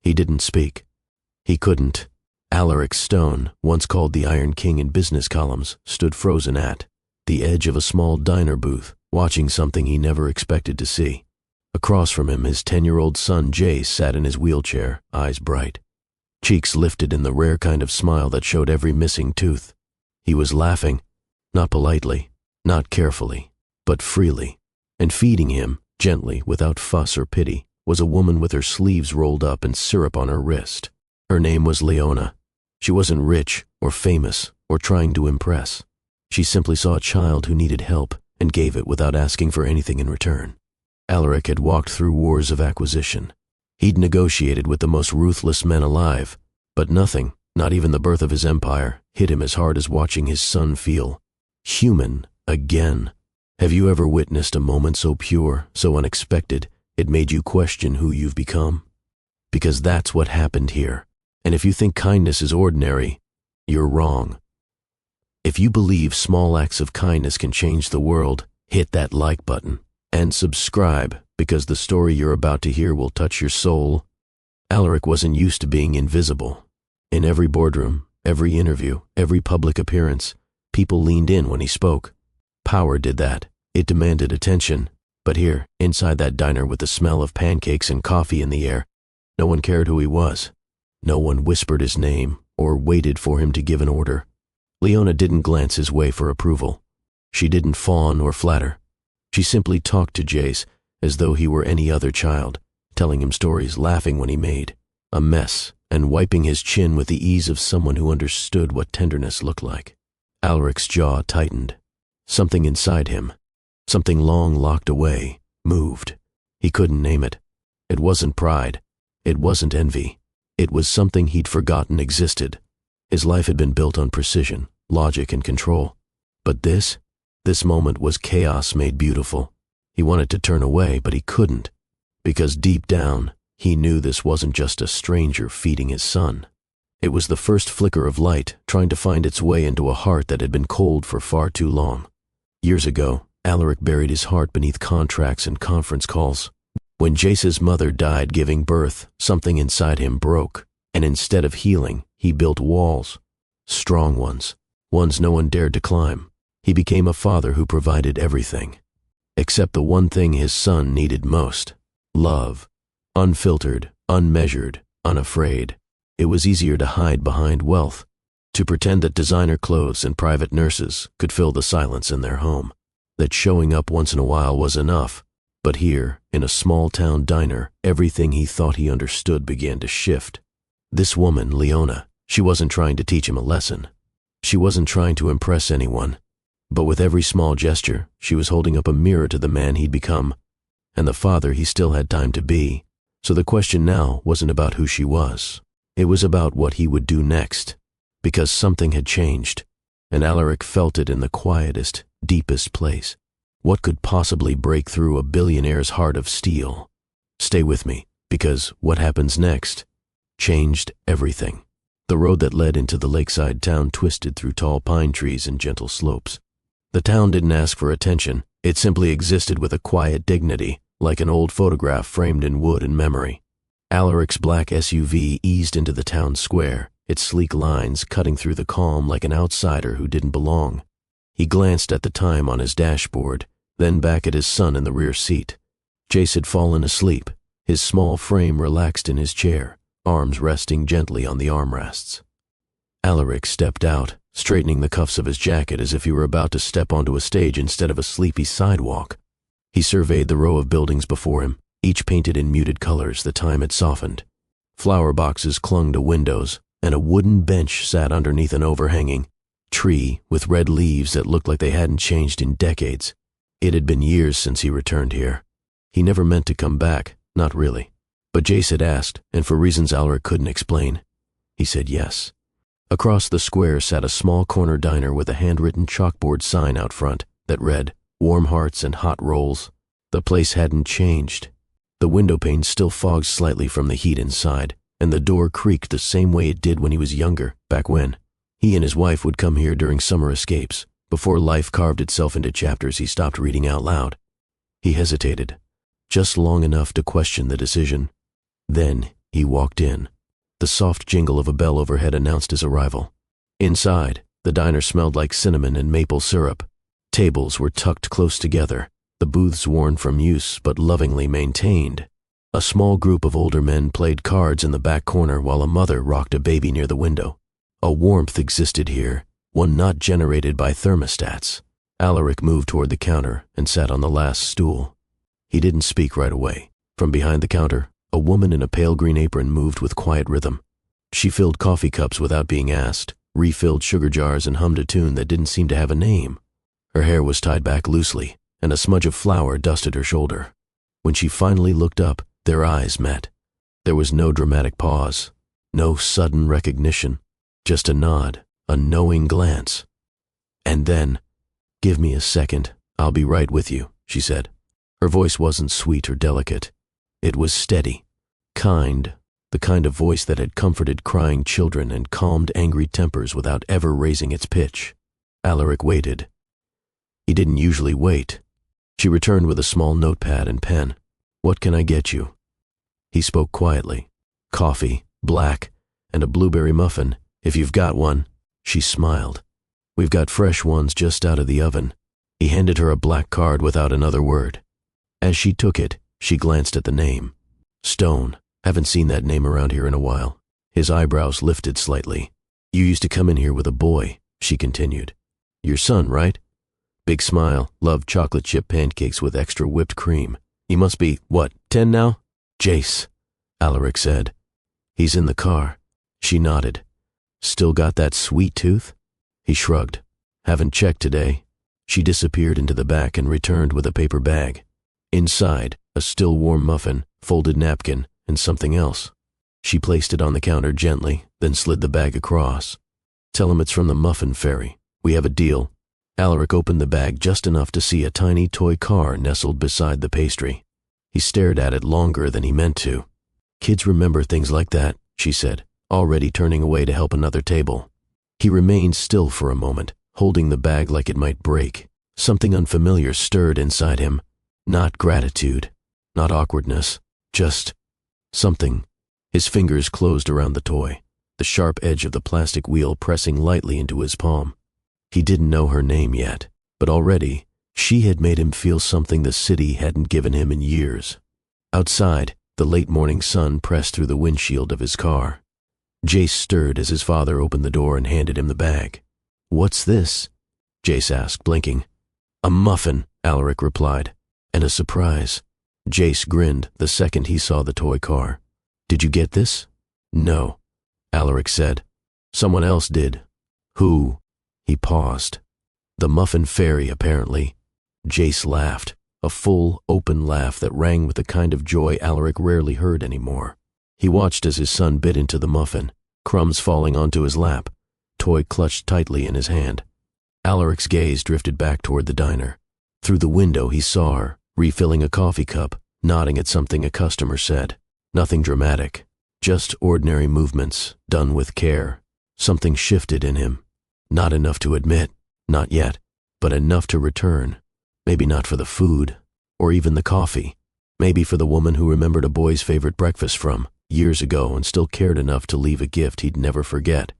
He didn't speak. He couldn't. Alaric Stone, once called the Iron King in business columns, stood frozen at the edge of a small diner booth, watching something he never expected to see. Across from him, his 10-year-old son Jace sat in his wheelchair, eyes bright, cheeks lifted in the rare kind of smile that showed every missing tooth. He was laughing, not politely, not carefully, but freely. And feeding him, gently, without fuss or pity, was a woman with her sleeves rolled up and syrup on her wrist. Her name was Leona. She wasn't rich or famous or trying to impress. She simply saw a child who needed help and gave it without asking for anything in return. Alaric had walked through wars of acquisition. He'd negotiated with the most ruthless men alive, but nothing, not even the birth of his empire, hit him as hard as watching his son feel human again. Have you ever witnessed a moment so pure, so unexpected, it made you question who you've become? Because that's what happened here. And if you think kindness is ordinary, you're wrong. If you believe small acts of kindness can change the world, hit that like button and subscribe, because the story you're about to hear will touch your soul. Alaric wasn't used to being invisible. In every boardroom, every interview, every public appearance, people leaned in when he spoke. Power did that. It demanded attention. But here, inside that diner with the smell of pancakes and coffee in the air, no one cared who he was. No one whispered his name or waited for him to give an order. Leona didn't glance his way for approval. She didn't fawn or flatter. She simply talked to Jace as though he were any other child, telling him stories, laughing when he made a mess, and wiping his chin with the ease of someone who understood what tenderness looked like. Alaric's jaw tightened. Something inside him, something long locked away, moved. He couldn't name it. It wasn't pride. It wasn't envy. It was something he'd forgotten existed. His life had been built on precision, logic, and control. But this moment was chaos made beautiful. He wanted to turn away, but he couldn't, because deep down, he knew this wasn't just a stranger feeding his son. It was the first flicker of light trying to find its way into a heart that had been cold for far too long. Years ago, Alaric buried his heart beneath contracts and conference calls. When Jace's mother died giving birth, something inside him broke, and instead of healing, he built walls. Strong ones no one dared to climb. He became a father who provided everything, except the one thing his son needed most: love. Unfiltered, unmeasured, unafraid. It was easier to hide behind wealth, to pretend that designer clothes and private nurses could fill the silence in their home, that showing up once in a while was enough. But here, in a small-town diner, everything he thought he understood began to shift. This woman, Leona, she wasn't trying to teach him a lesson. She wasn't trying to impress anyone. But with every small gesture, she was holding up a mirror to the man he'd become, and the father he still had time to be. So the question now wasn't about who she was. It was about what he would do next, because something had changed, and Alaric felt it in the quietest, deepest place. What could possibly break through a billionaire's heart of steel? Stay with me, because what happens next changed everything. The road that led into the lakeside town twisted through tall pine trees and gentle slopes. The town didn't ask for attention. It simply existed with a quiet dignity, like an old photograph framed in wood and memory. Alaric's black SUV eased into the town square, its sleek lines cutting through the calm like an outsider who didn't belong. He glanced at the time on his dashboard, then back at his son in the rear seat. Jace had fallen asleep, his small frame relaxed in his chair, arms resting gently on the armrests. Alaric stepped out, straightening the cuffs of his jacket as if he were about to step onto a stage instead of a sleepy sidewalk. He surveyed the row of buildings before him, each painted in muted colors the time had softened. Flower boxes clung to windows, and a wooden bench sat underneath an overhanging tree with red leaves that looked like they hadn't changed in decades. It had been years since he returned here. He never meant to come back, not really. But Jace had asked, and for reasons Alaric couldn't explain, he said yes. Across the square sat a small corner diner with a handwritten chalkboard sign out front that read, "Warm hearts and hot rolls." The place hadn't changed. The window pane still fogged slightly from the heat inside, and the door creaked the same way it did when he was younger, back when he and his wife would come here during summer escapes, before life carved itself into chapters he stopped reading out loud. He hesitated, just long enough to question the decision. Then He walked in. The soft jingle of a bell overhead announced his arrival. Inside, the diner smelled like cinnamon and maple syrup. Tables were tucked close together, the booths worn from use but lovingly maintained. A small group of older men played cards in the back corner while a mother rocked a baby near the window. A warmth existed here, one not generated by thermostats. Alaric moved toward the counter and sat on the last stool. He didn't speak right away. From behind the counter, a woman in a pale green apron moved with quiet rhythm. She filled coffee cups without being asked, refilled sugar jars and hummed a tune that didn't seem to have a name. Her hair was tied back loosely, and a smudge of flour dusted her shoulder. When she finally looked up, their eyes met. There was no dramatic pause, no sudden recognition, just a nod, a knowing glance. And then, "Give me a second, I'll be right with you," she said. Her voice wasn't sweet or delicate. It was steady, kind, the kind of voice that had comforted crying children and calmed angry tempers without ever raising its pitch. Alaric waited. He didn't usually wait. She returned with a small notepad and pen. "What can I get you?" He spoke quietly. "Coffee, black, and a blueberry muffin, if you've got one." She smiled. "We've got fresh ones just out of the oven." He handed her a black card without another word. As she took it, she glanced at the name. Stone. Haven't seen that name around here in a while. His eyebrows lifted slightly. "You used to come in here with a boy," she continued. "Your son, right?" Big smile, loved chocolate chip pancakes with extra whipped cream. "He must be, what, 10 now?" "Jace," Alaric said. "He's in the car." She nodded. "Still got that sweet tooth?" He shrugged. "Haven't checked today." She disappeared into the back and returned with a paper bag. Inside, a still warm muffin, folded napkin, and something else. She placed it on the counter gently, then slid the bag across. "Tell him it's from the Muffin Fairy. We have a deal." Alaric opened the bag just enough to see a tiny toy car nestled beside the pastry. He stared at it longer than he meant to. "Kids remember things like that," she said, already turning away to help another table. He remained still for a moment, holding the bag like it might break. Something unfamiliar stirred inside him. Not gratitude, not awkwardness, just something. His fingers closed around the toy, the sharp edge of the plastic wheel pressing lightly into his palm. He didn't know her name yet, but already she had made him feel something the city hadn't given him in years. Outside, the late morning sun pressed through the windshield of his car. Jace stirred as his father opened the door and handed him the bag. "What's this?" Jace asked, blinking. "A muffin," Alaric replied. "And a surprise." Jace grinned the second he saw the toy car. "Did you get this?" "No," Alaric said. "Someone else did." "Who?" He paused. "The Muffin Fairy, apparently." Jace laughed, a full, open laugh that rang with the kind of joy Alaric rarely heard anymore. He watched as his son bit into the muffin, crumbs falling onto his lap, toy clutched tightly in his hand. Alaric's gaze drifted back toward the diner. Through the window he saw her, refilling a coffee cup, nodding at something a customer said. Nothing dramatic, just ordinary movements, done with care. Something shifted in him. Not enough to admit, not yet, but enough to return. Maybe not for the food, or even the coffee. Maybe for the woman who remembered a boy's favorite breakfast from years ago and still cared enough to leave a gift he'd never forget.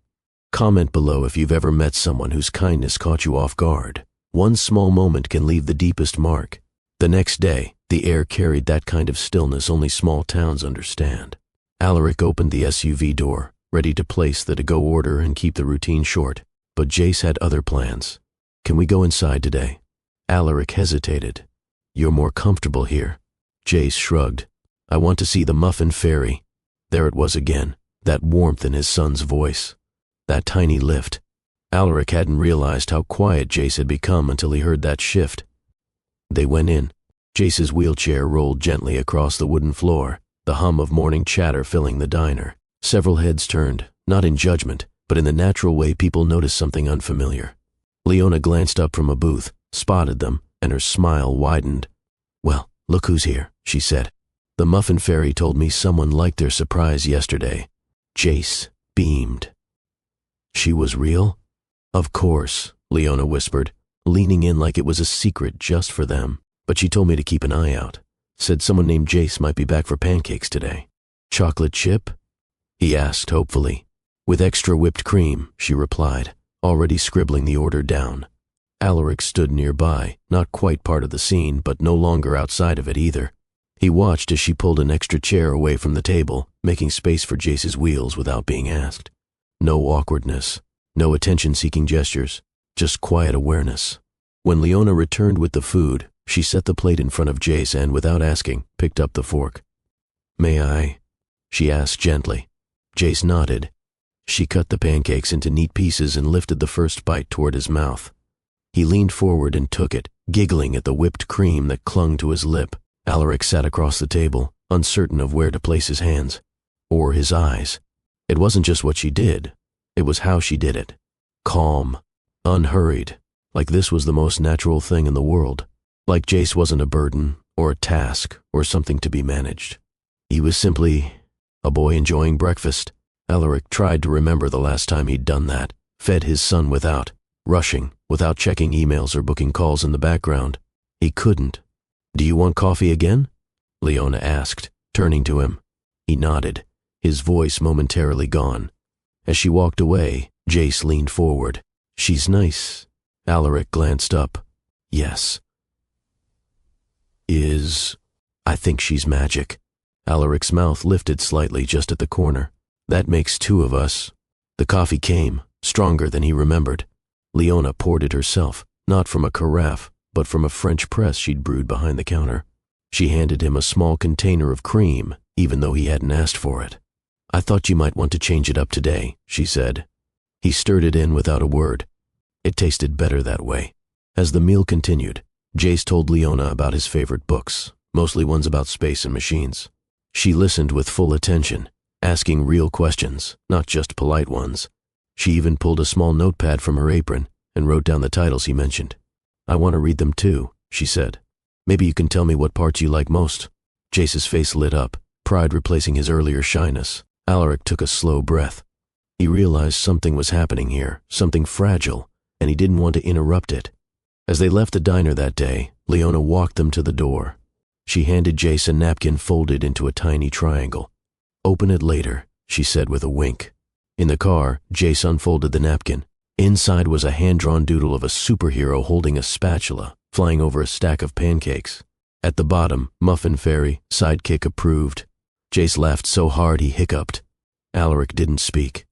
Comment below if you've ever met someone whose kindness caught you off guard. One small moment can leave the deepest mark. The next day, the air carried that kind of stillness only small towns understand. Alaric opened the SUV door, ready to place the to-go order and keep the routine short. But Jace had other plans. "Can we go inside today?" Alaric hesitated. "You're more comfortable here." Jace shrugged. "I want to see the Muffin Fairy." There it was again, that warmth in his son's voice. That tiny lift. Alaric hadn't realized how quiet Jace had become until he heard that shift. They went in. Jace's wheelchair rolled gently across the wooden floor, the hum of morning chatter filling the diner. Several heads turned, not in judgment, but in the natural way people notice something unfamiliar. Leona glanced up from a booth, spotted them, and her smile widened. "Well, look who's here," she said. "The Muffin Fairy told me someone liked their surprise yesterday." Jace beamed. "She was real?" "Of course," Leona whispered, leaning in like it was a secret just for them. "But she told me to keep an eye out. Said someone named Jace might be back for pancakes today." Chocolate chip? He asked hopefully. With extra whipped cream, she replied, already scribbling the order down. Alaric stood nearby, not quite part of the scene, but no longer outside of it either. He watched as she pulled an extra chair away from the table, making space for Jace's wheels without being asked. No awkwardness, no attention-seeking gestures, just quiet awareness. When Leona returned with the food, she set the plate in front of Jace and, without asking, picked up the fork. "May I?" she asked gently. Jace nodded. She cut the pancakes into neat pieces and lifted the first bite toward his mouth. He leaned forward and took it, giggling at the whipped cream that clung to his lip. Alaric sat across the table, uncertain of where to place his hands. Or his eyes. It wasn't just what she did. It was how she did it. Calm. Unhurried. Like this was the most natural thing in the world. Like Jace wasn't a burden, or a task, or something to be managed. He was simply a boy enjoying breakfast. Alaric tried to remember the last time he'd done that, fed his son without rushing, without checking emails or booking calls in the background. He couldn't. "Do you want coffee again?" Leona asked, turning to him. He nodded, his voice momentarily gone. As she walked away, Jace leaned forward. "She's nice." Alaric glanced up. "Yes." I think she's magic." Alaric's mouth lifted slightly just at the corner. "That makes two of us." The coffee came, stronger than he remembered. Leona poured it herself, not from a carafe, but from a French press she'd brewed behind the counter. She handed him a small container of cream, even though he hadn't asked for it. "I thought you might want to change it up today," she said. He stirred it in without a word. It tasted better that way. As the meal continued, Jace told Leona about his favorite books, mostly ones about space and machines. She listened with full attention, asking real questions, not just polite ones. She even pulled a small notepad from her apron and wrote down the titles he mentioned. "I want to read them too," she said. "Maybe you can tell me what parts you like most." Jace's face lit up, pride replacing his earlier shyness. Alaric took a slow breath. He realized something was happening here, something fragile, and he didn't want to interrupt it. As they left the diner that day, Leona walked them to the door. She handed Jace a napkin folded into a tiny triangle. "Open it later," she said with a wink. In the car, Jace unfolded the napkin. Inside was a hand-drawn doodle of a superhero holding a spatula, flying over a stack of pancakes. At the bottom, Muffin Fairy, sidekick approved. Jace laughed so hard he hiccuped. Alaric didn't speak.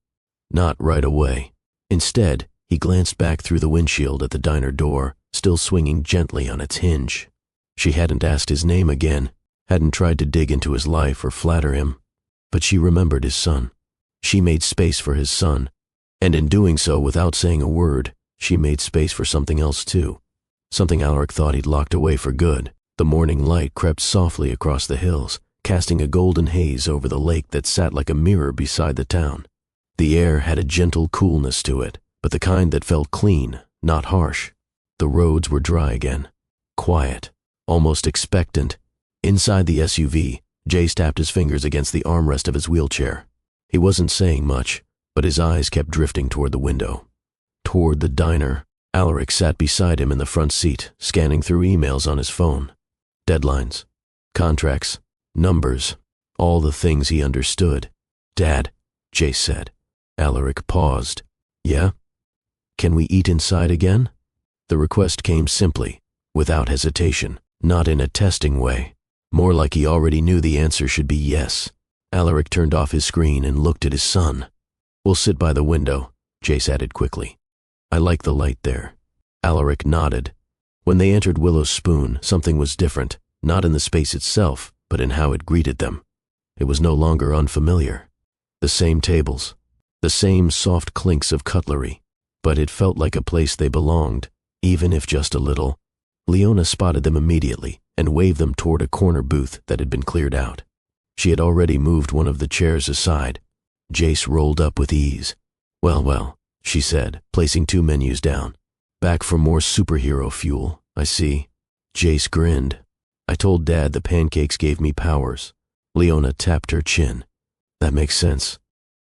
Not right away. Instead, he glanced back through the windshield at the diner door, still swinging gently on its hinge. She hadn't asked his name again, hadn't tried to dig into his life or flatter him. But she remembered his son. She made space for his son. And in doing so, without saying a word, she made space for something else too. Something Alaric thought he'd locked away for good. The morning light crept softly across the hills, casting a golden haze over the lake that sat like a mirror beside the town. The air had a gentle coolness to it, but the kind that felt clean, not harsh. The roads were dry again. Quiet. Almost expectant. Inside the SUV, Jace tapped his fingers against the armrest of his wheelchair. He wasn't saying much, but his eyes kept drifting toward the window. Toward the diner. Alaric sat beside him in the front seat, scanning through emails on his phone. Deadlines. Contracts. Numbers. All the things he understood. "Dad," Jace said. Alaric paused. "Yeah? Can we eat inside again?" The request came simply, without hesitation, not in a testing way. More like he already knew the answer should be yes. Alaric turned off his screen and looked at his son. "We'll sit by the window," Jace added quickly. "I like the light there." Alaric nodded. When they entered Willow's Spoon, something was different, not in the space itself, but in how it greeted them. It was no longer unfamiliar. The same tables, the same soft clinks of cutlery, but it felt like a place they belonged, even if just a little. Leona spotted them immediately and waved them toward a corner booth that had been cleared out. She had already moved one of the chairs aside. Jace rolled up with ease. Well, she said, placing 2 menus down. "Back for more superhero fuel, I see." Jace grinned. "I told Dad the pancakes gave me powers." Leona tapped her chin. "That makes sense.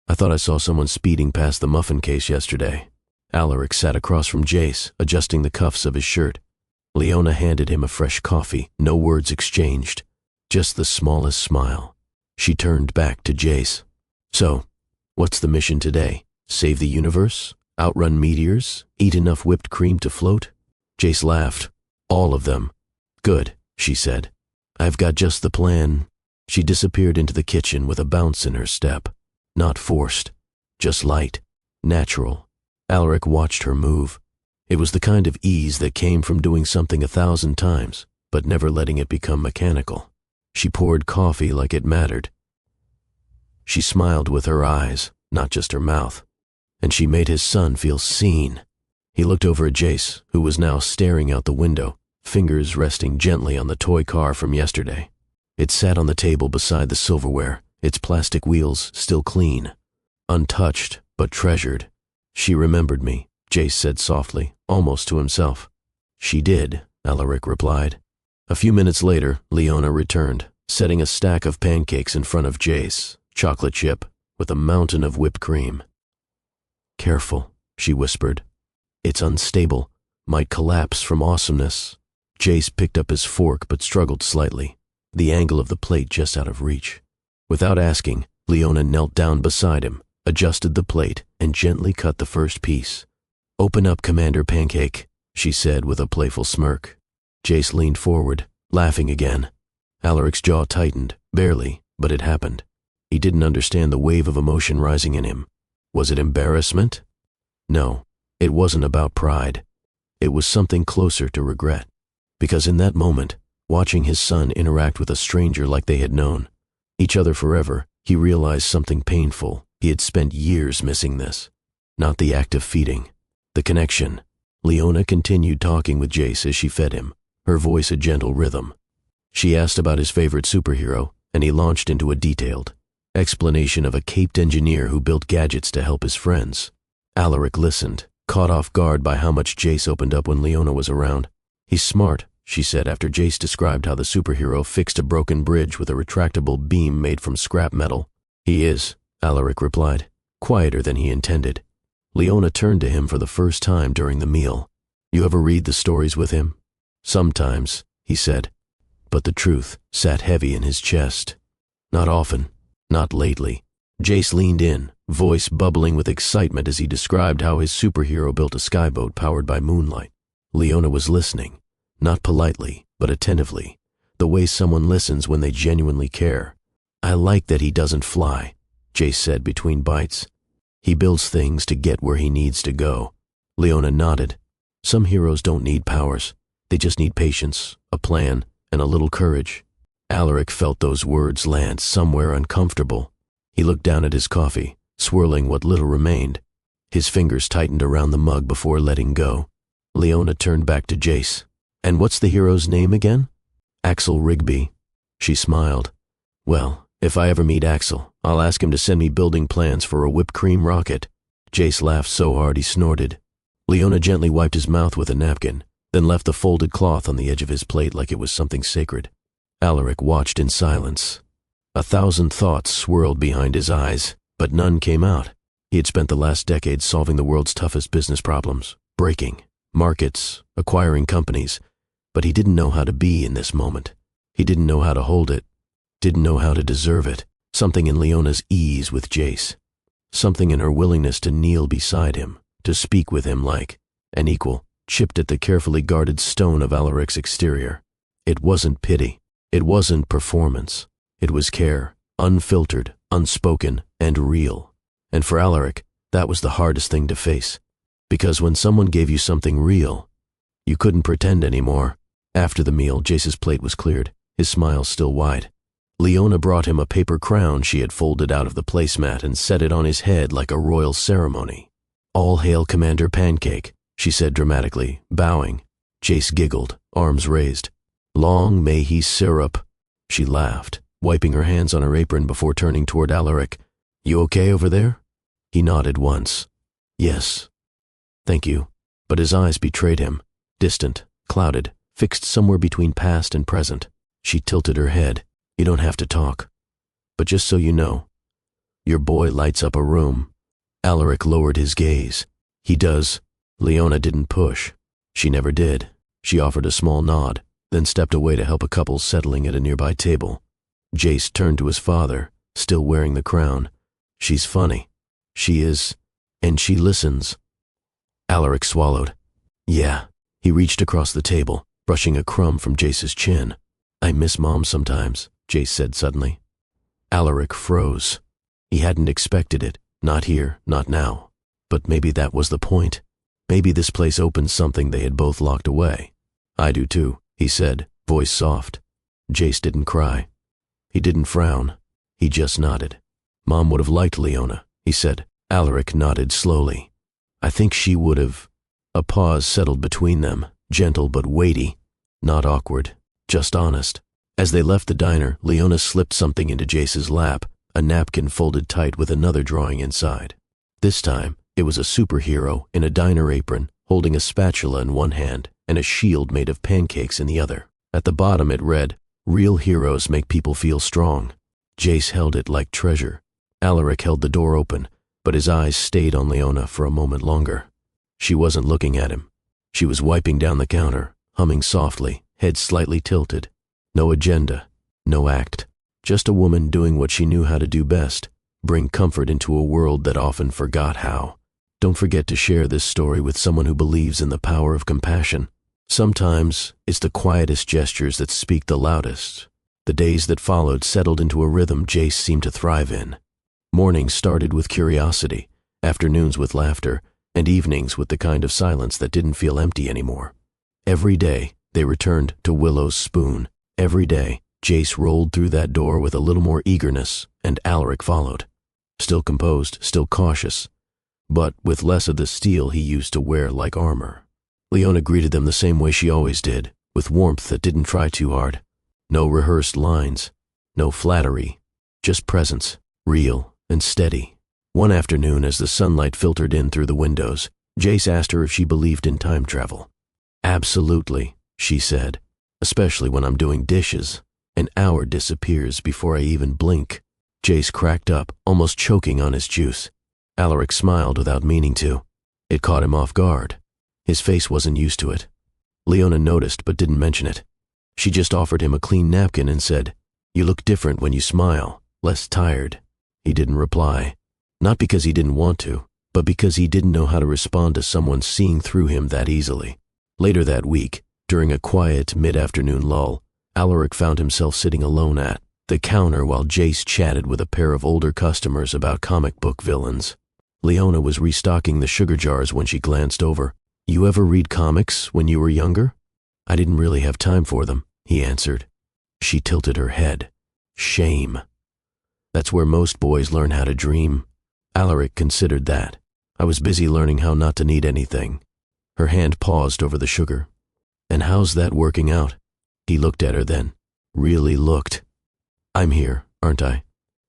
I thought I saw someone speeding past the muffin case yesterday." Alaric sat across from Jace, adjusting the cuffs of his shirt. Leona handed him a fresh coffee, no words exchanged, just the smallest smile. She turned back to Jace. So, what's the mission today? Save the universe? Outrun meteors? Eat enough whipped cream to float? Jace laughed. All of them. Good, she said. I've got just the plan. She disappeared into the kitchen with a bounce in her step. Not forced. Just light. Natural. Alaric watched her move. It was the kind of ease that came from doing something 1,000 times, but never letting it become mechanical. She poured coffee like it mattered. She smiled with her eyes, not just her mouth. And she made his son feel seen. He looked over at Jace, who was now staring out the window, fingers resting gently on the toy car from yesterday. It sat on the table beside the silverware, its plastic wheels still clean. Untouched, but treasured. She remembered me, Jace said softly, almost to himself. She did, Alaric replied. A few minutes later, Leona returned, setting a stack of pancakes in front of Jace, chocolate chip, with a mountain of whipped cream. Careful, she whispered. It's unstable, might collapse from awesomeness. Jace picked up his fork but struggled slightly, the angle of the plate just out of reach. Without asking, Leona knelt down beside him, adjusted the plate, and gently cut the first piece. Open up, Commander Pancake, she said with a playful smirk. Jace leaned forward, laughing again. Alaric's jaw tightened, barely, but it happened. He didn't understand the wave of emotion rising in him. Was it embarrassment? No, it wasn't about pride. It was something closer to regret. Because in that moment, watching his son interact with a stranger like they had known each other forever, he realized something painful. He had spent years missing this. Not the act of feeding, the connection. Leona continued talking with Jace as she fed him, her voice a gentle rhythm. She asked about his favorite superhero, and he launched into a detailed explanation of a caped engineer who built gadgets to help his friends. Alaric listened, caught off guard by how much Jace opened up when Leona was around. He's smart, she said after Jace described how the superhero fixed a broken bridge with a retractable beam made from scrap metal. He is, Alaric replied, quieter than he intended. Leona turned to him for the first time during the meal. You ever read the stories with him? Sometimes, he said, but the truth sat heavy in his chest. Not often, not lately. Jace leaned in, voice bubbling with excitement as he described how his superhero built a skyboat powered by moonlight. Leona was listening, not politely, but attentively, the way someone listens when they genuinely care. I like that he doesn't fly, Jace said between bites. He builds things to get where he needs to go. Leona nodded. Some heroes don't need powers. They just need patience, a plan, and a little courage. Alaric felt those words land somewhere uncomfortable. He looked down at his coffee, swirling what little remained. His fingers tightened around the mug before letting go. Leona turned back to Jace. And what's the hero's name again? Axel Rigby. She smiled. Well, if I ever meet Axel, I'll ask him to send me building plans for a whipped cream rocket. Jace laughed so hard he snorted. Leona gently wiped his mouth with a napkin, then left the folded cloth on the edge of his plate like it was something sacred. Alaric watched in silence. 1,000 thoughts swirled behind his eyes, but none came out. He had spent the last decade solving the world's toughest business problems, breaking markets, acquiring companies, but he didn't know how to be in this moment. He didn't know how to hold it, didn't know how to deserve it. Something in Leona's ease with Jace. Something in her willingness to kneel beside him, to speak with him like an equal, chipped at the carefully guarded stone of Alaric's exterior. It wasn't pity. It wasn't performance. It was care, unfiltered, unspoken, and real. And for Alaric, that was the hardest thing to face. Because when someone gave you something real, you couldn't pretend anymore. After the meal, Jace's plate was cleared, his smile still wide. Leona brought him a paper crown she had folded out of the placemat and set it on his head like a royal ceremony. All hail Commander Pancake, she said dramatically, bowing. Jace giggled, arms raised. Long may he syrup. She laughed, wiping her hands on her apron before turning toward Alaric. You okay over there? He nodded once. Yes. Thank you. But his eyes betrayed him, distant, clouded, fixed somewhere between past and present. She tilted her head. You don't have to talk. But just so you know, your boy lights up a room. Alaric lowered his gaze. He does. Leona didn't push. She never did. She offered a small nod, then stepped away to help a couple settling at a nearby table. Jace turned to his father, still wearing the crown. She's funny. She is. And she listens. Alaric swallowed. Yeah. He reached across the table, brushing a crumb from Jace's chin. I miss Mom sometimes, Jace said suddenly. Alaric froze. He hadn't expected it. Not here, not now. But maybe that was the point. Maybe this place opened something they had both locked away. I do too, he said, voice soft. Jace didn't cry. He didn't frown. He just nodded. Mom would have liked Leona, he said. Alaric nodded slowly. I think she would have. A pause settled between them, gentle but weighty. Not awkward, just honest. As they left the diner, Leona slipped something into Jace's lap, a napkin folded tight with another drawing inside. This time, it was a superhero in a diner apron, holding a spatula in one hand and a shield made of pancakes in the other. At the bottom it read, "Real heroes make people feel strong." Jace held it like treasure. Alaric held the door open, but his eyes stayed on Leona for a moment longer. She wasn't looking at him. She was wiping down the counter, humming softly, head slightly tilted. No agenda, no act. Just a woman doing what she knew how to do best, bring comfort into a world that often forgot how. Don't forget to share this story with someone who believes in the power of compassion. Sometimes it's the quietest gestures that speak the loudest. The days that followed settled into a rhythm Jace seemed to thrive in. Mornings started with curiosity, afternoons with laughter, and evenings with the kind of silence that didn't feel empty anymore. Every day, they returned to Willow's spoon. Every day, Jace rolled through that door with a little more eagerness, and Alaric followed. Still composed, still cautious, but with less of the steel he used to wear like armor. Leona greeted them the same way she always did, with warmth that didn't try too hard. No rehearsed lines, no flattery, just presence, real and steady. One afternoon, as the sunlight filtered in through the windows, Jace asked her if she believed in time travel. Absolutely, she said, especially when I'm doing dishes. An hour disappears before I even blink. Jace cracked up, almost choking on his juice. Alaric smiled without meaning to. It caught him off guard. His face wasn't used to it. Leona noticed but didn't mention it. She just offered him a clean napkin and said, "You look different when you smile, less tired." He didn't reply. Not because he didn't want to, but because he didn't know how to respond to someone seeing through him that easily. Later that week, during a quiet mid-afternoon lull, Alaric found himself sitting alone at the counter while Jace chatted with a pair of older customers about comic book villains. Leona was restocking the sugar jars when she glanced over. "You ever read comics when you were younger?" "I didn't really have time for them," he answered. She tilted her head. Shame. That's where most boys learn how to dream. Alaric considered that. "I was busy learning how not to need anything." Her hand paused over the sugar. "And how's that working out?" He looked at her then. Really looked. "I'm here, aren't I?"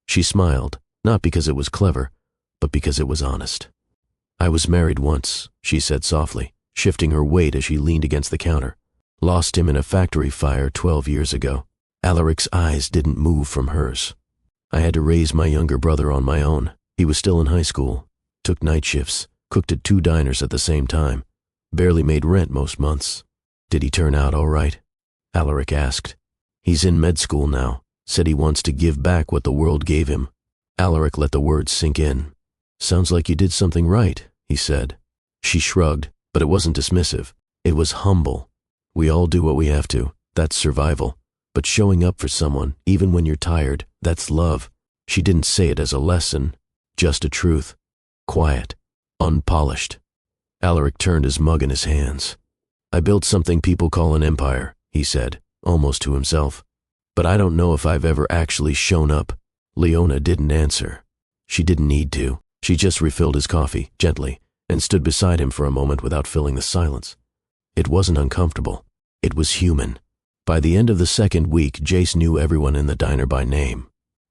She smiled, not because it was clever, but because it was honest. "I was married once," she said softly, shifting her weight as she leaned against the counter. "Lost him in a factory fire 12 years ago." Alaric's eyes didn't move from hers. "I had to raise my younger brother on my own. He was still in high school, took night shifts, cooked at 2 diners at the same time, barely made rent most months." "Did he turn out all right?" Alaric asked. "He's in med school now, said he wants to give back what the world gave him." Alaric let the words sink in. "Sounds like you did something right," he said. She shrugged, but it wasn't dismissive. It was humble. "We all do what we have to. That's survival. But showing up for someone, even when you're tired, that's love." She didn't say it as a lesson, just a truth. Quiet, unpolished. Alaric turned his mug in his hands. "I built something people call an empire," he said, almost to himself. "But I don't know if I've ever actually shown up." Leona didn't answer. She didn't need to. She just refilled his coffee, gently, and stood beside him for a moment without filling the silence. It wasn't uncomfortable. It was human. By the end of the second week, Jace knew everyone in the diner by name.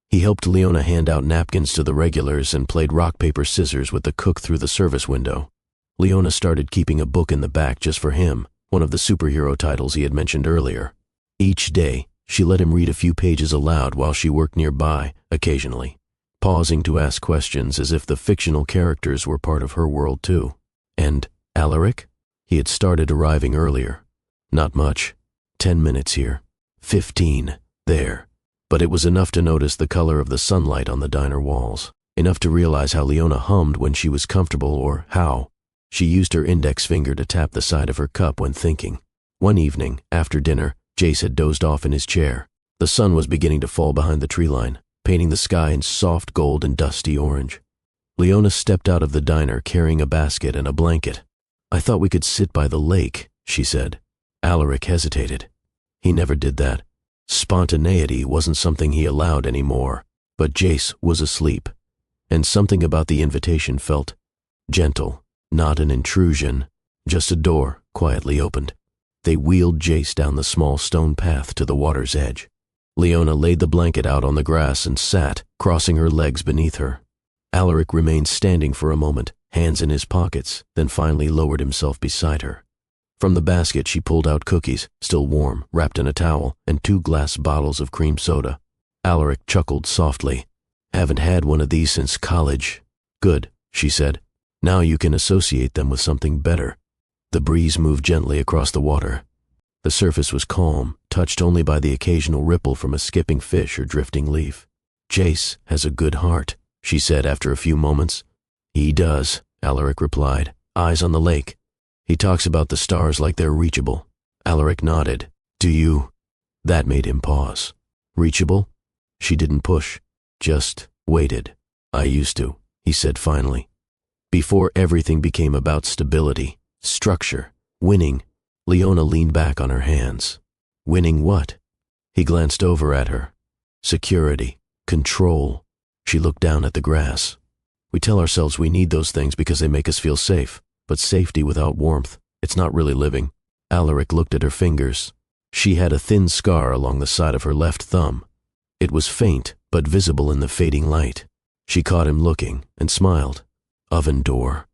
He helped Leona hand out napkins to the regulars and played rock, paper, scissors with the cook through the service window. Leona started keeping a book in the back just for him, one of the superhero titles he had mentioned earlier. Each day, she let him read a few pages aloud while she worked nearby, occasionally, pausing to ask questions as if the fictional characters were part of her world too. And Alaric? He had started arriving earlier. Not much. 10 minutes here. 15 there. but it was enough to notice the color of the sunlight on the diner walls, enough to realize how Leona hummed when she was comfortable or how she used her index finger to tap the side of her cup when thinking. One evening, after dinner, Jace had dozed off in his chair. The sun was beginning to fall behind the tree line, painting the sky in soft gold and dusty orange. Leona stepped out of the diner carrying a basket and a blanket. "I thought we could sit by the lake," she said. Alaric hesitated. He never did that. Spontaneity wasn't something he allowed anymore, but Jace was asleep, and something about the invitation felt gentle, not an intrusion, just a door quietly opened. They wheeled Jace down the small stone path to the water's edge. Leona laid the blanket out on the grass and sat, crossing her legs beneath her. Alaric remained standing for a moment, hands in his pockets, then finally lowered himself beside her. From the basket she pulled out cookies, still warm, wrapped in a towel, and 2 glass bottles of cream soda. Alaric chuckled softly. "Haven't had one of these since college." "Good," she said. "Now you can associate them with something better." The breeze moved gently across the water. The surface was calm, touched only by the occasional ripple from a skipping fish or drifting leaf. "Jace has a good heart," she said after a few moments. "He does," Alaric replied, eyes on the lake. "He talks about the stars like they're reachable." Alaric nodded. "Do you?" That made him pause. "Reachable?" She didn't push, just waited. "I used to," he said finally. Before everything became about stability, structure, winning, Leona leaned back on her hands. Winning what? He glanced over at her. Security, control. She looked down at the grass. "We tell ourselves we need those things because they make us feel safe. But safety without warmth, it's not really living." Alaric looked at her fingers. She had a thin scar along the side of her left thumb. It was faint, but visible in the fading light. She caught him looking and smiled. "Oven door.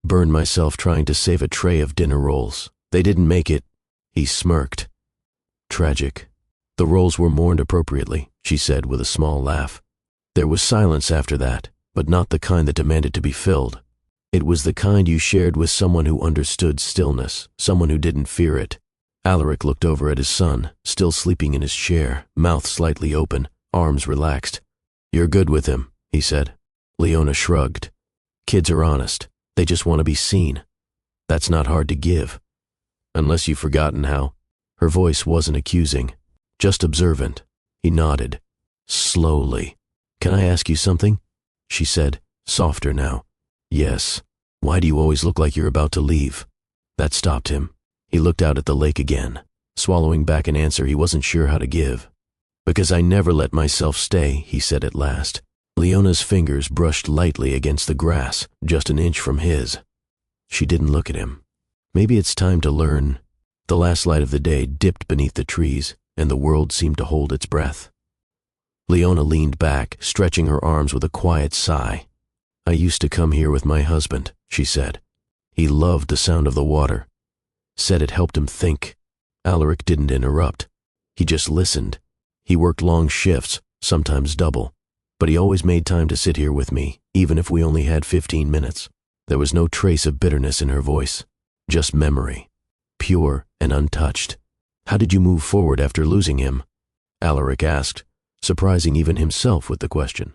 Burned myself trying to save a tray of dinner rolls. They didn't make it." He smirked. "Tragic." "The rolls were mourned appropriately," she said with a small laugh. There was silence after that, but not the kind that demanded to be filled. It was the kind you shared with someone who understood stillness, someone who didn't fear it. Alaric looked over at his son, still sleeping in his chair, mouth slightly open, arms relaxed. "You're good with him," he said. Leona shrugged. "Kids are honest. They just want to be seen. That's not hard to give. Unless you've forgotten how." Her voice wasn't accusing, just observant. He nodded. Slowly. "Can I ask you something?" she said, softer now. "Yes. Why do you always look like you're about to leave?" That stopped him. He looked out at the lake again, swallowing back an answer he wasn't sure how to give. "Because I never let myself stay," he said at last. Leona's fingers brushed lightly against the grass, just an inch from his. She didn't look at him. Maybe it's time to learn. The last light of the day dipped beneath the trees, and the world seemed to hold its breath. Leona leaned back, stretching her arms with a quiet sigh. "I used to come here with my husband," she said. "He loved the sound of the water. Said it helped him think." Alaric didn't interrupt. He just listened. He worked long shifts, sometimes double, but he always made time to sit here with me, even if we only had 15 minutes. There was no trace of bitterness in her voice, just memory, pure and untouched. "How did you move forward after losing him?" Alaric asked, surprising even himself with the question.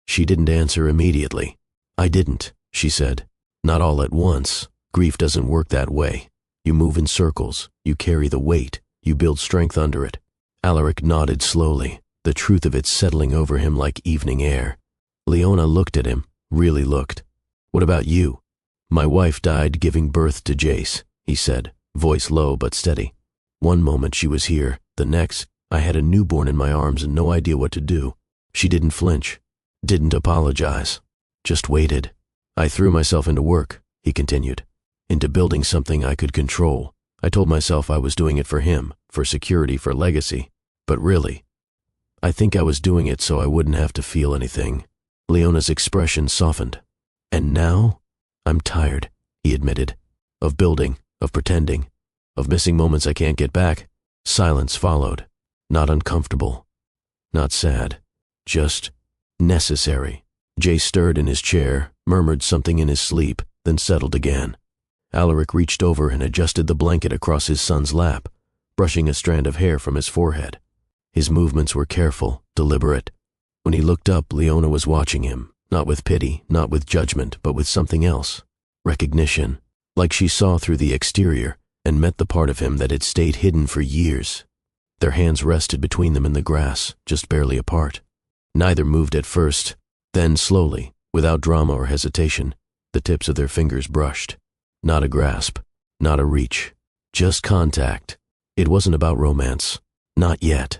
She didn't answer immediately. "I didn't," she said. "Not all at once. Grief doesn't work that way. You move in circles, you carry the weight, you build strength under it." Alaric nodded slowly, the truth of it settling over him like evening air. Leona looked at him, really looked. "What about you?" "My wife died giving birth to Jace," he said, voice low but steady. "One moment she was here, the next, I had a newborn in my arms and no idea what to do. She didn't flinch, didn't apologize, just waited. I threw myself into work," he continued, "into building something I could control. I told myself I was doing it for him, for security, for legacy. But really, I think I was doing it so I wouldn't have to feel anything." Leona's expression softened. "And now, I'm tired," he admitted, "of building, of pretending, of missing moments I can't get back." Silence followed. Not uncomfortable, not sad, just necessary. Jay stirred in his chair, murmured something in his sleep, then settled again. Alaric reached over and adjusted the blanket across his son's lap, brushing a strand of hair from his forehead. His movements were careful, deliberate. When he looked up, Leona was watching him, not with pity, not with judgment, but with something else. Recognition, like she saw through the exterior and met the part of him that had stayed hidden for years. Their hands rested between them in the grass, just barely apart. Neither moved at first. Then slowly, without drama or hesitation, the tips of their fingers brushed. Not a grasp, not a reach, just contact. It wasn't about romance. Not yet.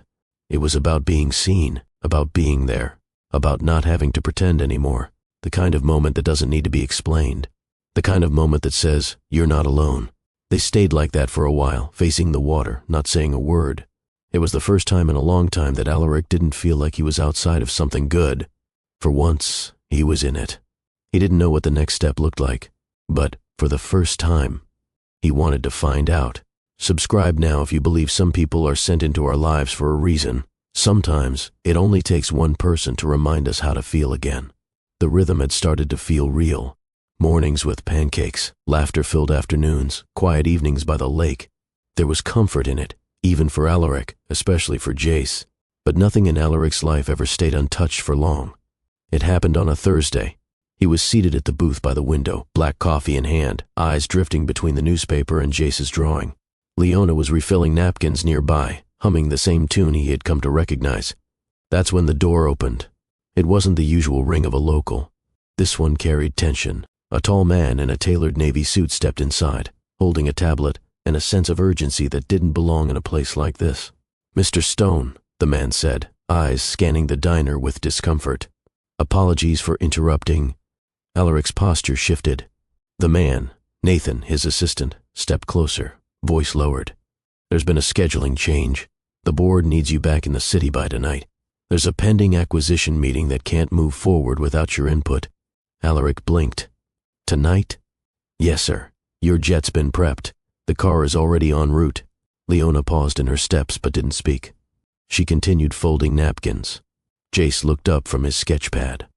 It was about being seen, about being there, about not having to pretend anymore. The kind of moment that doesn't need to be explained. The kind of moment that says, you're not alone. They stayed like that for a while, facing the water, not saying a word. It was the first time in a long time that Alaric didn't feel like he was outside of something good. For once, he was in it. He didn't know what the next step looked like, but for the first time, he wanted to find out. Subscribe now if you believe some people are sent into our lives for a reason. Sometimes, it only takes one person to remind us how to feel again. The rhythm had started to feel real. Mornings with pancakes, laughter-filled afternoons, quiet evenings by the lake. There was comfort in it, even for Alaric, especially for Jace. But nothing in Alaric's life ever stayed untouched for long. It happened on a Thursday. He was seated at the booth by the window, black coffee in hand, eyes drifting between the newspaper and Jace's drawing. Leona was refilling napkins nearby, humming the same tune he had come to recognize. That's when the door opened. It wasn't the usual ring of a local. This one carried tension. A tall man in a tailored navy suit stepped inside, holding a tablet and a sense of urgency that didn't belong in a place like this. "Mr. Stone," the man said, eyes scanning the diner with discomfort. "Apologies for interrupting." Alaric's posture shifted. The man, Nathan, his assistant, stepped closer, voice lowered. "There's been a scheduling change. The board needs you back in the city by tonight. There's a pending acquisition meeting that can't move forward without your input." Alaric blinked. "Tonight?" "Yes, sir. Your jet's been prepped. The car is already en route." Leona paused in her steps but didn't speak. She continued folding napkins. Jace looked up from his sketch pad.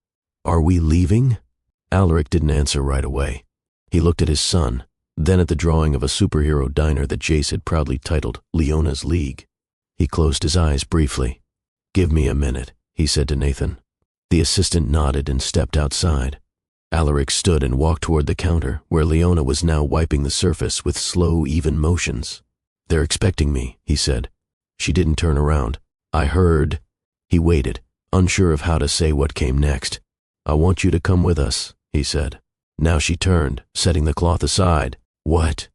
"Are we leaving?" Alaric didn't answer right away. He looked at his son, then at the drawing of a superhero diner that Jace had proudly titled Leona's League. He closed his eyes briefly. "Give me a minute," he said to Nathan. The assistant nodded and stepped outside. Alaric stood and walked toward the counter, where Leona was now wiping the surface with slow, even motions. "They're expecting me," he said. She didn't turn around. "I heard." He waited, unsure of how to say what came next. "I want you to come with us," he said. Now she turned, setting the cloth aside. "What?"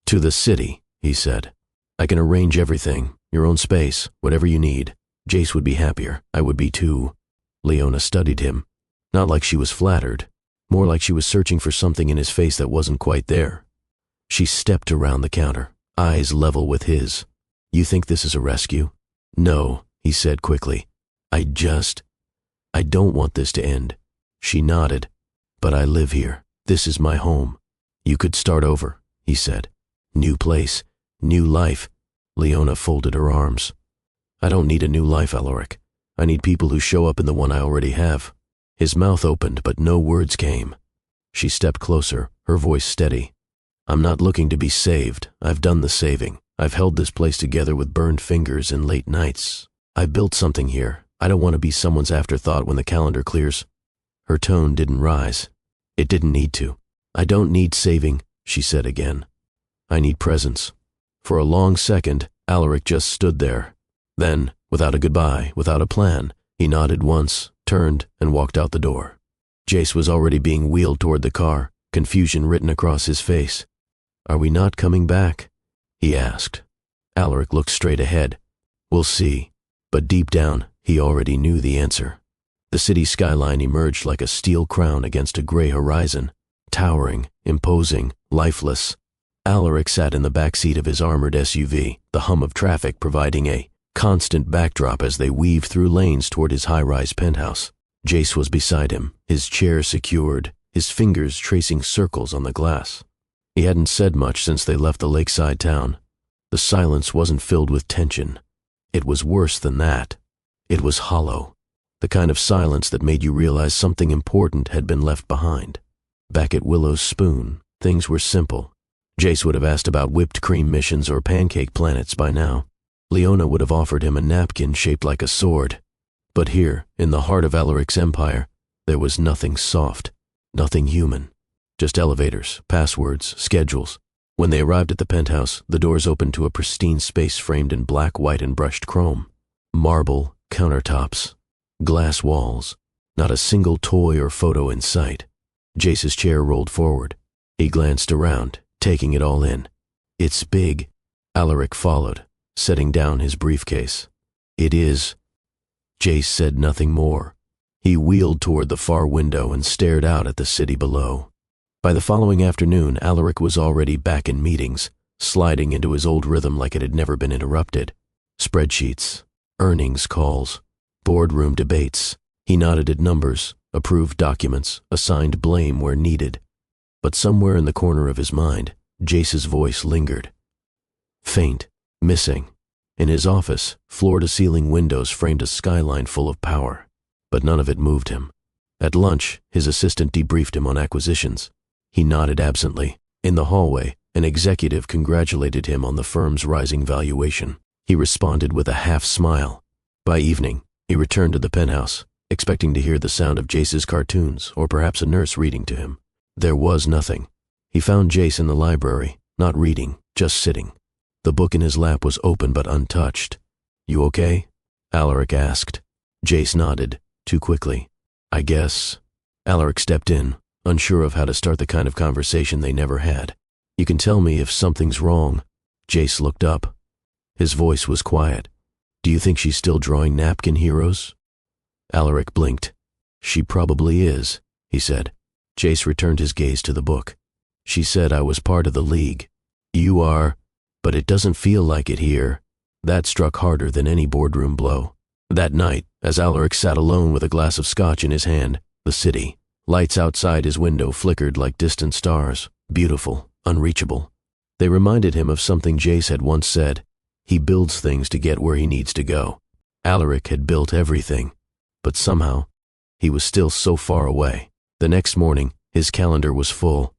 "To the city," he said. "I can arrange everything, your own space, whatever you need. Jace would be happier. I would be too." Leona studied him, not like she was flattered, more like she was searching for something in his face that wasn't quite there. She stepped around the counter, eyes level with his. "You think this is a rescue?" "No," he said quickly. I don't want this to end." She nodded. "But I live here. This is my home." "You could start over," he said. "New place, new life." Leona folded her arms. "I don't need a new life, Alaric. I need people who show up in the one I already have." His mouth opened, but no words came. She stepped closer, her voice steady. "I'm not looking to be saved. I've done the saving. I've held this place together with burned fingers and late nights. I built something here. I don't want to be someone's afterthought when the calendar clears." Her tone didn't rise. It didn't need to. "I don't need saving," she said again. "I need presence." For a long second, Alaric just stood there. Then, without a goodbye, without a plan, he nodded once, turned, and walked out the door. Jace was already being wheeled toward the car, confusion written across his face. "Are we not coming back?" he asked. Alaric looked straight ahead. "We'll see." But deep down, he already knew the answer. The city skyline emerged like a steel crown against a gray horizon, towering, imposing, lifeless. Alaric sat in the back seat of his armored SUV, the hum of traffic providing a constant backdrop as they weaved through lanes toward his high-rise penthouse. Jace was beside him, his chair secured, his fingers tracing circles on the glass. He hadn't said much since they left the lakeside town. The silence wasn't filled with tension. It was worse than that. It was hollow, the kind of silence that made you realize something important had been left behind. Back at Willow's Spoon, things were simple. Jace would have asked about whipped cream missions or pancake planets by now. Leona would have offered him a napkin shaped like a sword. But here, in the heart of Alaric's empire, there was nothing soft, nothing human. Just elevators, passwords, schedules. When they arrived at the penthouse, the doors opened to a pristine space framed in black, white, and brushed chrome. Marble, countertops, glass walls. Not a single toy or photo in sight. Jace's chair rolled forward. He glanced around, taking it all in. "It's big." Alaric followed, setting down his briefcase. "It is." Jace said nothing more. He wheeled toward the far window and stared out at the city below. By the following afternoon, Alaric was already back in meetings, sliding into his old rhythm like it had never been interrupted. Spreadsheets, earnings calls, boardroom debates. He nodded at numbers, approved documents, assigned blame where needed. But somewhere in the corner of his mind, Jace's voice lingered. Faint, missing. In his office, floor-to-ceiling windows framed a skyline full of power, but none of it moved him. At lunch, his assistant debriefed him on acquisitions. He nodded absently. In the hallway, an executive congratulated him on the firm's rising valuation. He responded with a half-smile. By evening, he returned to the penthouse, expecting to hear the sound of Jace's cartoons or perhaps a nurse reading to him. There was nothing. He found Jace in the library, not reading, just sitting. The book in his lap was open but untouched. "You okay?" Alaric asked. Jace nodded, too quickly. "I guess." Alaric stepped in, unsure of how to start the kind of conversation they never had. "You can tell me if something's wrong." Jace looked up. His voice was quiet. "Do you think she's still drawing napkin heroes?" Alaric blinked. "She probably is," he said. Jace returned his gaze to the book. "She said I was part of the league. You are, but it doesn't feel like it here." That struck harder than any boardroom blow. That night, as Alaric sat alone with a glass of scotch in his hand, the city, lights outside his window flickered like distant stars, beautiful, unreachable. They reminded him of something Jace had once said. He builds things to get where he needs to go. Alaric had built everything, but somehow, he was still so far away. The next morning, his calendar was full.